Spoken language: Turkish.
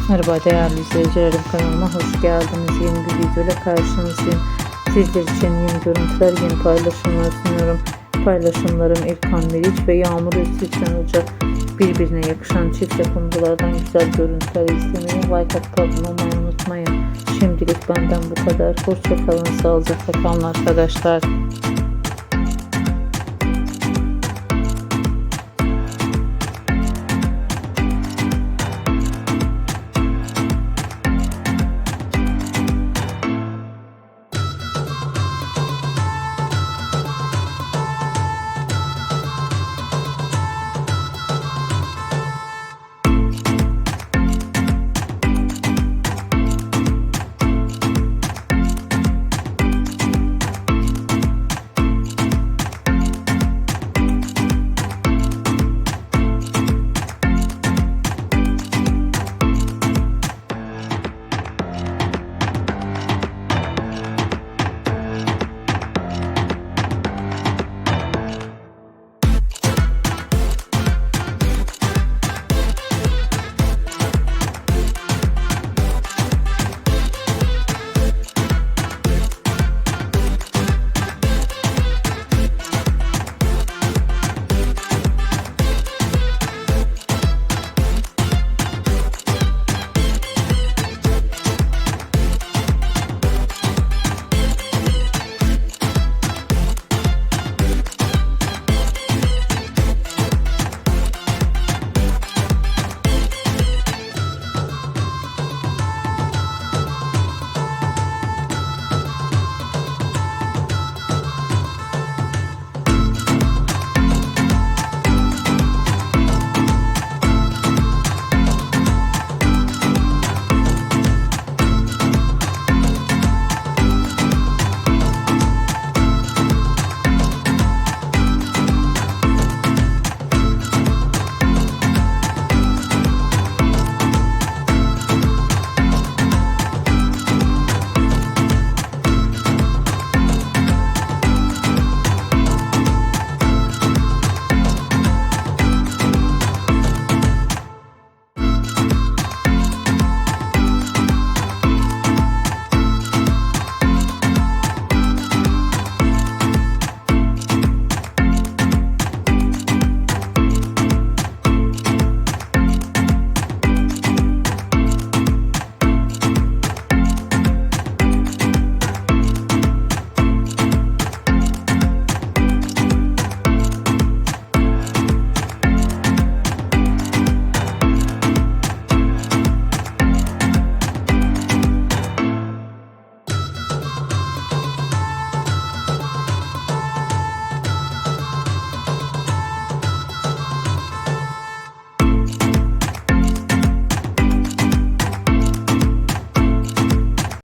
Merhaba değerli izleyicilerim, kanalıma hoş geldiniz. Yeni bir videoyla karşınızdayım. Sizler için yeni görüntüler, yeni paylaşımlar sunuyorum. Paylaşımlarım Erkan ve Yağmur için olacak. Birbirine yakışan çift yapımcılardan güzel görüntüler izlemeyi, like atıp abone olmayı unutmayın. Şimdilik benden bu kadar. Hoşça kalın, sağlıcakla kalın arkadaşlar.